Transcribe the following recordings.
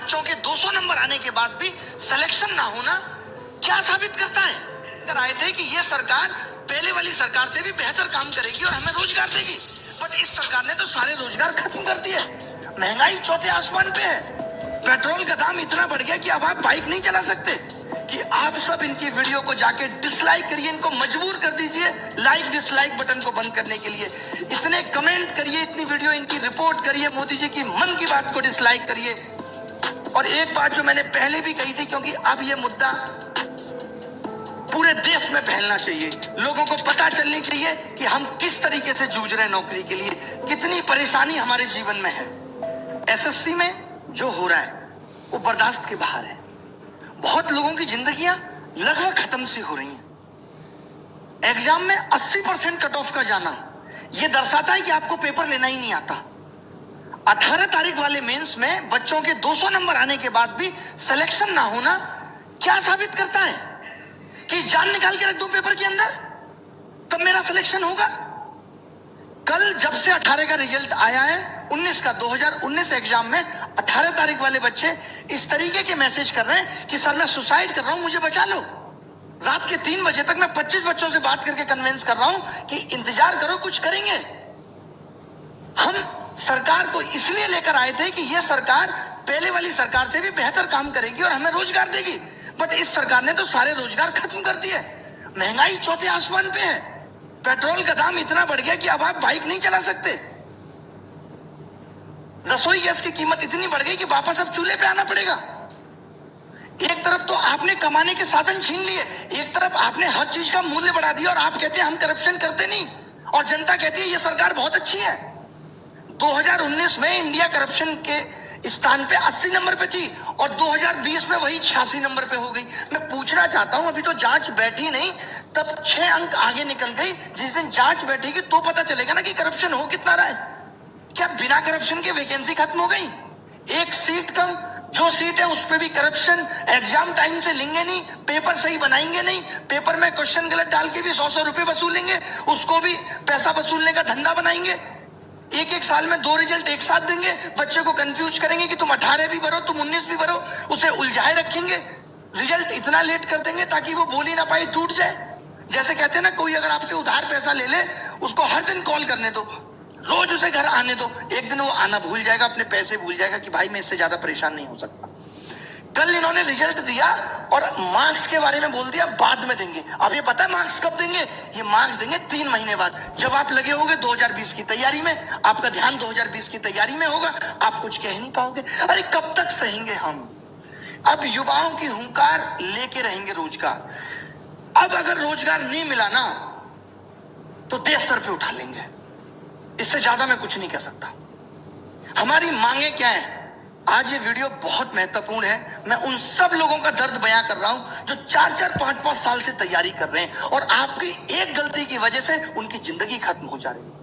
बच्चों के 200 नंबर आने के बाद भी सिलेक्शन ना होना क्या साबित करता है? कर आए थे कि ये सरकार पहले वाली सरकार से भी बेहतर काम करेगी और हमें रोजगार देगी, बट इस सरकार ने तो सारे रोजगार खत्म कर दिए। महंगाई चौथे आसमान पे है, पेट्रोल का दाम इतना बढ़ गया कि अब आप बाइक नहीं चला सकते। कि आप सब इनकी वीडियो को जाके डिसलाइक करिए, इनको मजबूर कर दीजिए लाइक डिसलाइक बटन को बंद करने के लिए। इतने कमेंट करिए, इतनी वीडियो इनकी रिपोर्ट करिए, मोदी जी की मन की बात को डिसलाइक करिए। और एक बात जो मैंने पहले भी कही थी, क्योंकि अब ये मुद्दा पूरे देश में फैलना चाहिए, लोगों को पता चलनी चाहिए कि हम किस तरीके से जूझ रहे हैं नौकरी के लिए, कितनी परेशानी हमारे जीवन में है। एसएससी में जो हो रहा है वो बर्दाश्त के बाहर है। बहुत लोगों की जिंदगियां लगभग खत्म सी हो रही हैं। एग्जाम में 80% कट ऑफ का जाना यह दर्शाता है कि आपको पेपर लेना ही नहीं आता। 18 तारीख वाले मेंस में बच्चों के 200 नंबर आने के बाद भी सिलेक्शन ना होना क्या साबित करता है? कि जान निकाल के रख दो पेपर के अंदर तब मेरा सिलेक्शन होगा। कल जब से 18 का रिजल्ट आया है, 19 का 2019 एग्जाम में 18 तारीख वाले बच्चे इस तरीके के मैसेज कर रहे हैं कि सर मैं सुसाइड कर रहा हूं, मुझे बचा लो। रात के 3 बजे तक मैं 25 बच्चों से बात करके कन्विंस कर रहा हूं कि इंतजार करो, कुछ करेंगे। हम सरकार को इसलिए लेकर आए थे कि यह सरकार पहले वाली सरकार से भी बेहतर काम करेगी और हमें रोजगार देगी, बट इस सरकार ने तो सारे रोजगार खत्म कर दिए। महंगाई चौथे आसमान पे है, पेट्रोल का दाम इतना बढ़ गया कि अब आप बाइक नहीं चला सकते। रसोई गैस की कीमत इतनी बढ़ गई कि वापस अब चूल्हे पे आना पड़ेगा। एक तरफ तो आपने कमाने के साधन छीन लिए, एक तरफ आपने हर चीज का मूल्य बढ़ा दिया और आप कहते हैं हम करप्शन करते नहीं, और जनता कहती है ये सरकार बहुत अच्छी है। 2019 में इंडिया करप्शन के स्थान पे 80 नंबर पे थी और 2020 में वही 86 नंबर पे हो गई। मैं पूछना चाहता हूं, अभी तो जांच बैठी नहीं, तब 6 अंक आगे निकल गई। जिस दिन जांच बैठेगी तो पता चलेगा ना कि करप्शन हो कितना रहा है। क्या बिना करप्शन के वैकेंसी खत्म हो गई? एक सीट कम, जो सीट है उस पे भी करप्शन। एग्जाम टाइम से लेंगे नहीं, पेपर सही बनाएंगे नहीं, पेपर में क्वेश्चन गलत डाल के भी 100 रुपए वसूलेंगे, उसको भी पैसा वसूलने का धंधा बनाएंगे। एक साल में 2 रिजल्ट एक साथ देंगे, बच्चे को कंफ्यूज करेंगे कि तुम 18 भी भरो, तुम 19 भी भरो, उसे उलझाए रखेंगे। रिजल्ट इतना लेट कर देंगे ताकि वो बोल ही ना पाए, टूट जाए। जैसे कहते हैं ना, कोई अगर आपसे उधार पैसा ले ले, उसको हर दिन कॉल करने दो, रोज उसे घर आने दो, एक दिन वो आना भूल जाएगा, अपने पैसे भूल जाएगा कि भाई मैं इससे ज्यादा परेशान नहीं हो सकता। कल इन्होंने रिजल्ट दिया और मार्क्स के बारे में बोल दिया बाद में देंगे। अब ये पता है मार्क्स कब देंगे? ये मार्क्स देंगे 3 महीने बाद, जब आप लगे होंगे 2020 की तैयारी में, आपका ध्यान 2020 की तैयारी में होगा, आप कुछ कह नहीं पाओगे। अरे कब तक सहेंगे हम? अब युवाओं की हुंकार लेके रहेंगे रोजगार। अब अगर रोजगार नहीं मिला ना तो देश सर पे उठा लेंगे। इससे ज्यादा मैं कुछ नहीं कह सकता। हमारी मांगे क्या है? आज ये वीडियो बहुत महत्वपूर्ण है। मैं उन सब लोगों का दर्द बयां कर रहा हूं जो 4-4, 5-5 साल से तैयारी कर रहे हैं और आपकी एक गलती की वजह से उनकी जिंदगी खत्म हो जा रही है।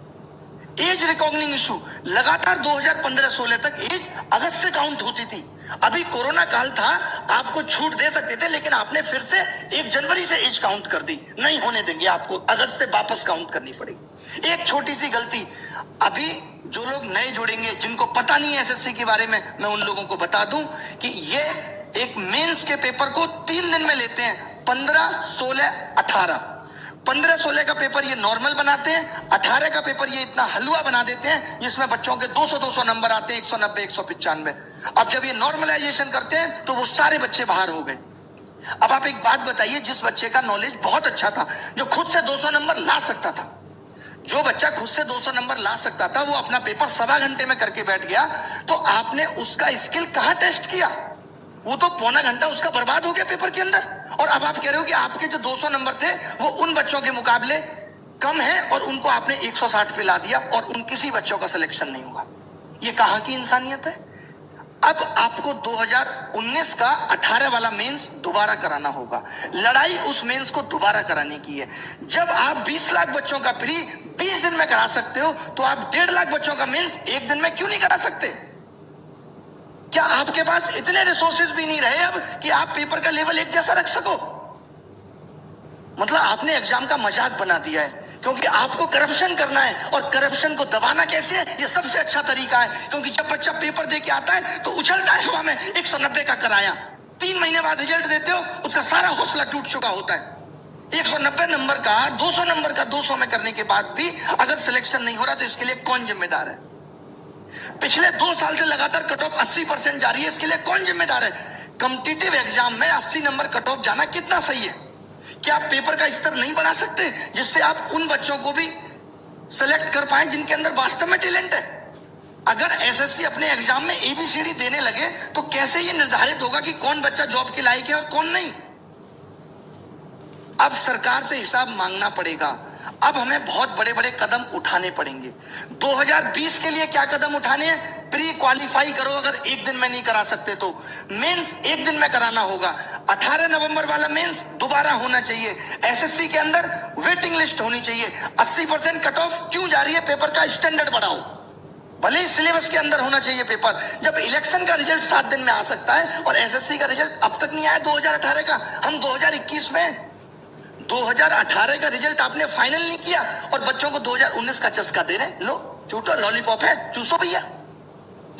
एज रिकॉग्निंग इशू लगातार 2015-16 तक एज अगस्त से काउंट होती थी। अभी कोरोना काल था, आपको छूट दे सकते थे, लेकिन आपने फिर से 1 जनवरी से एज काउंट कर दी। नहीं होने देंगे, आपको अगस्त से वापस काउंट करनी पड़ेगी। एक छोटी सी गलती, अभी जो लोग नए जुड़ेंगे, जिनको पता नहीं है एसएससी के बारे में, मैं उन लोगों को बता दूं कि ये एक मेंस के पेपर को 3 दिन में लेते हैं। 15, 16, 18। 15-16 का पेपर ये नॉर्मल बनाते हैं, 18 का पेपर ये इतना हलवा बना देते हैं जिसमें बच्चों के 200-200 नंबर आते हैं, 190, 195। अब जब ये नॉर्मलाइजेशन करते हैं तो वो सारे बच्चे बाहर हो गए। अब आप एक बात बताइए, जिस बच्चे का नॉलेज बहुत अच्छा था, जो खुद से 200 नंबर ला सकता था, जो बच्चा खुद से 200 नंबर ला सकता था, वो अपना पेपर 1.25 घंटे में करके बैठ गया, तो आपने उसका स्किल कहां टेस्ट किया? वो तो पौना घंटा उसका बर्बाद हो गया पेपर के अंदर। और अब आप कह रहे हो कि आपके जो 200 नंबर थे वो उन बच्चों के मुकाबले कम है और उनको आपने 160 पे ला दिया और उन किसी बच्चों का सिलेक्शन नहीं हुआ। ये कहां की इंसानियत है? अब आपको 2019 का 18 वाला मेंस दोबारा कराना होगा। लड़ाई उस मेंस को दोबारा कराने की है। जब आप 20 लाख बच्चों का प्री 20 दिन में करा सकते हो, तो आप 1.5 लाख बच्चों का मेंस 1 दिन में क्यों नहीं करा सकते? क्या आपके पास इतने रिसोर्सेज भी नहीं रहे अब कि आप पेपर का लेवल एक जैसा रख सको? मतलब आपने एग्जाम का मजाक बना दिया है क्योंकि आपको करप्शन करना है, और करप्शन को दबाना कैसे है, ये सबसे अच्छा तरीका है। क्योंकि जब बच्चा पेपर दे के आता है तो उछलता है हवा में 190 का कराया, 3 महीने बाद रिजल्ट देते हो, उसका सारा हौसला टूट चुका होता है। 190 नंबर का 200 नंबर का 200 में करने के बाद भी अगर सिलेक्शन नहीं हो रहा तो इसके लिए कौन जिम्मेदार है? पिछले 2 साल से लगातार कट ऑफ 80% जा रही है, इसके लिए कौन जिम्मेदार है? कॉम्पिटिटिव एग्जाम में 80 नंबर कट ऑफ जाना कितना सही है? क्या आप पेपर का स्तर नहीं बढ़ा सकते जिससे आप उन बच्चों को भी सेलेक्ट कर पाए जिनके अंदर वास्तव में टैलेंट है? अगर एसएससी अपने एग्जाम में एबीसीडी देने लगे तो कैसे ये निर्धारित होगा कि कौन बच्चा जॉब के लायक है और कौन नहीं? अब सरकार से हिसाब मांगना पड़ेगा। अब हमें बहुत बड़े बड़े कदम उठाने पड़ेंगे। 2020 के लिए क्या कदम उठाने हैं? प्री क्वालिफाई करो, अगर एक दिन में नहीं करा सकते तो मेंस एक दिन में कराना होगा। 18 नवंबर वाला मेंस दोबारा होना चाहिए। एसएससी के अंदर वेटिंग लिस्ट होनी चाहिए। 80% कट ऑफ क्यों जा रही है? पेपर का स्टैंडर्ड बढ़ाओ, भले ही सिलेबस के अंदर होना चाहिए पेपर। जब इलेक्शन का रिजल्ट 7 दिन में आ सकता है और एसएससी का रिजल्ट अब तक नहीं आया 2018 का, हम 2021 में 2018 का रिजल्ट आपने फाइनल नहीं किया और बच्चों को 2019 का चस्का दे रहे हैं। लो चूटो, लॉलीपॉप है, चूसो भैया।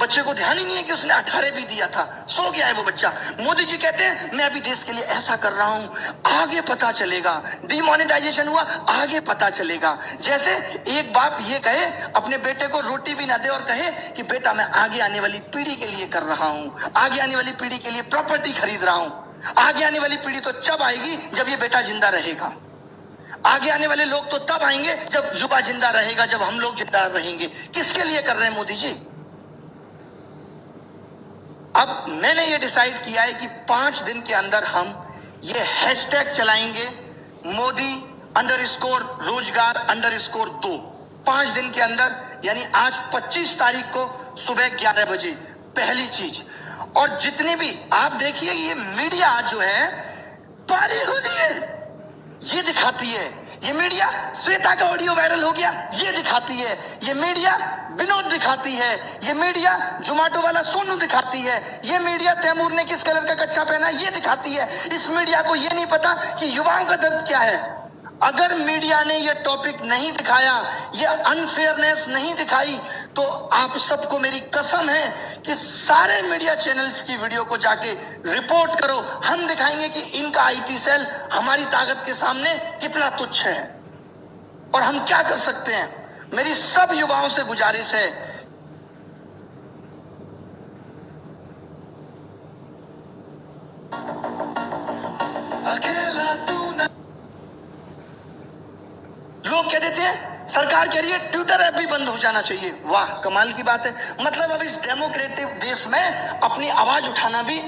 बच्चे को ध्यान ही नहीं है कि उसने 18 भी दिया था, सो गया है वो बच्चा। मोदी जी कहते हैं मैं अभी देश के लिए ऐसा कर रहा हूं, आगे पता चलेगा। डिमोनेटाइजेशन हुआ, आगे पता चलेगा। जैसे एक बाप ये कहे अपने बेटे को रोटी भी ना दे और कहे कि बेटा मैं आगे आने वाली पीढ़ी के लिए कर रहा हूं, आगे आने वाली पीढ़ी के लिए प्रॉपर्टी खरीद रहा हूं। आगे आने वाली पीढ़ी तो जब आएगी जब ये बेटा जिंदा रहेगा। आगे आने वाले लोग तो तब आएंगे जब युवा जिंदा रहेगा, जब हम लोग जिंदा रहेंगे। किसके लिए कर रहे हैं मोदी जी? अब मैंने ये डिसाइड किया है कि 5 दिन के अंदर हम ये हैशटैग चलाएंगे, मोदी _रोजगार_2। 5 दिन के अंदर, यानी आज 25 तारीख को सुबह 11 बजे पहली चीज। और जितने भी आप देखिए, ये मीडिया जो है पारी हो रही है, ये दिखाती है। ये मीडिया श्वेता का ऑडियो वायरल हो गया, ये दिखाती है। ये मीडिया विनोद दिखाती है। ये मीडिया जोमेटो वाला सोनू दिखाती है। ये मीडिया तैमूर ने किस कलर का कच्चा पहना ये दिखाती है। इस मीडिया को ये नहीं पता कि युवाओं का दर्द क्या है। अगर मीडिया ने ये टॉपिक नहीं दिखाया, ये अनफेयरनेस नहीं दिखाई, तो आप सबको मेरी कसम है कि सारे मीडिया चैनल्स की वीडियो को जाके रिपोर्ट करो। हम दिखाएंगे कि इनका आईटी सेल हमारी ताकत के सामने कितना तुच्छ है और हम क्या कर सकते हैं। मेरी सब युवाओं से गुजारिश है, अकेला तू न। लोग कह देते हैं सरकार कह रही है ट्विटर ऐप भी बंद हो जाना चाहिए। वाह, कमाल की बात है। मतलब अब इस डेमोक्रेटिक देश में अपनी आवाज उठाना भी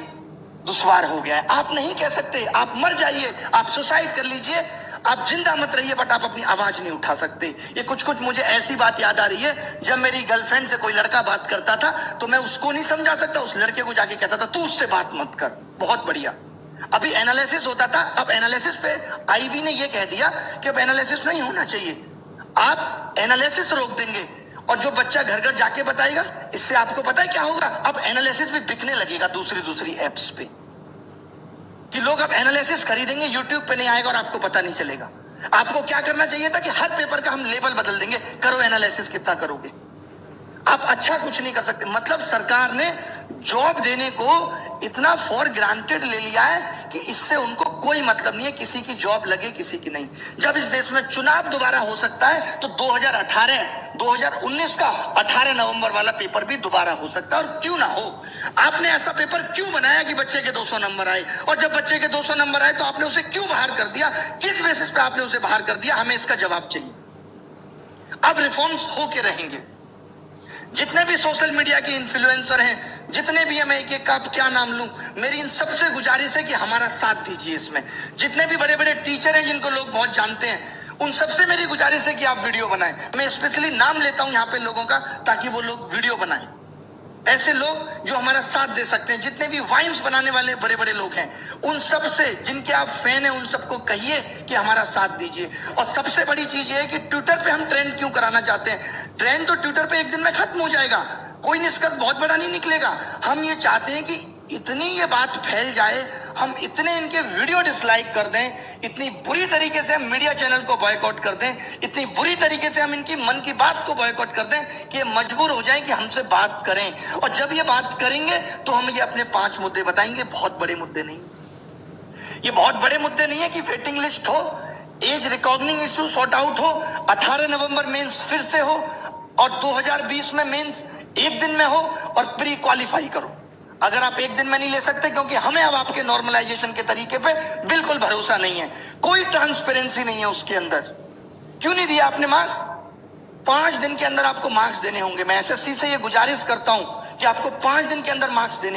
दुश्वार हो गया है। आप नहीं कह सकते, आप मर जाइए, आप सुसाइड कर लीजिए, आप जिंदा मत रहिए, बट आप अपनी आवाज नहीं उठा सकते। ये कुछ मुझे ऐसी बात याद आ रही है, जब मेरी गर्लफ्रेंड से कोई लड़का बात करता था तो मैं उसको नहीं समझा सकता, उस लड़के को जाके कहता था तू उससे बात मत कर। बहुत बढ़िया। अभी एनालिसिस होता था, अब एनालिसिस पे आईबी ने ये कह दिया कि अब एनालिसिस नहीं होना चाहिए, आप एनालिसिस रोक देंगे। और जो बच्चा घर घर जाके बताएगा, इससे आपको पता है क्या होगा? अब एनालिसिस भी बिकने लगेगा दूसरी एप्स पे, कि लोग अब एनालिसिस खरीदेंगे, यूट्यूब पे नहीं आएगा और आपको पता नहीं चलेगा। आपको क्या करना चाहिए था कि हर पेपर का हम लेबल बदल देंगे, करो एनालिसिस, कितना करोगे। आप अच्छा कुछ नहीं कर सकते। मतलब सरकार ने जॉब देने को इतना फॉर ग्रांटेड ले लिया है कि इससे उनको कोई मतलब नहीं है किसी की जॉब लगे किसी की नहीं। जब इस देश में चुनाव दोबारा हो सकता है तो 2019 का 18 नवंबर वाला पेपर भी दोबारा हो सकता है। और क्यों ना हो, आपने ऐसा पेपर क्यों बनाया कि बच्चे के 200 नंबर आए? और जब बच्चे के 200 नंबर आए तो आपने उसे क्यों बाहर कर दिया? किस बेसिस पे आपने उसे बाहर कर दिया? हमें इसका जवाब चाहिए। अब रिफॉर्म्स होके रहेंगे। जितने भी सोशल मीडिया के इन्फ्लुएंसर हैं, जितने भी, मैं एक एक का क्या नाम लूं, मेरी इन सबसे गुजारिश है कि हमारा साथ दीजिए इसमें। जितने भी बड़े बड़े टीचर हैं जिनको लोग बहुत जानते हैं, उन सबसे मेरी गुजारिश है कि आप वीडियो बनाएं। मैं स्पेशली नाम लेता हूं यहाँ पे लोगों का, ताकि वो लोग वीडियो बनाएं। ऐसे लोग जो हमारा साथ दे सकते हैं, जितने भी वाइन्स बनाने वाले बड़े बड़े लोग हैं, उन सब से जिनके आप फैन हैं, उन सबको कहिए कि हमारा साथ दीजिए। और सबसे बड़ी चीज ये है कि ट्विटर पे हम ट्रेंड क्यों कराना चाहते हैं? ट्रेंड तो ट्विटर पे एक दिन में खत्म हो जाएगा, कोई निष्कर्ष बहुत बड़ा नहीं निकलेगा। हम ये चाहते हैं कि इतनी ये बात फैल जाए, हम इतने इनके वीडियो डिसलाइक कर दें, इतनी बुरी तरीके से हम मीडिया चैनल को बॉयकॉट कर दें, इतनी बुरी तरीके से हम इनकी मन की बात को बॉयकॉट कर दें कि ये मजबूर हो जाएं कि हमसे बात करें। और जब ये बात करेंगे तो हम ये अपने 5 मुद्दे बताएंगे। बहुत बड़े मुद्दे नहीं, ये बहुत बड़े मुद्दे नहीं है कि वेटिंग लिस्ट हो, as recognizing issue sort out हो, 18 नवंबर मेंस फिर से हो और 2020 में मेंस एक दिन में हो और प्री क्वालिफाई करो। अगर आप एक दिन में नहीं ले सकते, क्योंकि हमें अब आपके नॉर्मलाइजेशन के तरीके पे बिल्कुल भरोसा नहीं है, कोई ट्रांसपेरेंसी नहीं है उसके अंदर। क्यों नहीं दिया आपने मार्क्स? 5 दिन के अंदर आपको मार्क्स देने होंगे। मैं एसएससी से ये गुजारिश करता हूं कि आपको 5 दिन के अंदर मार्क्स देने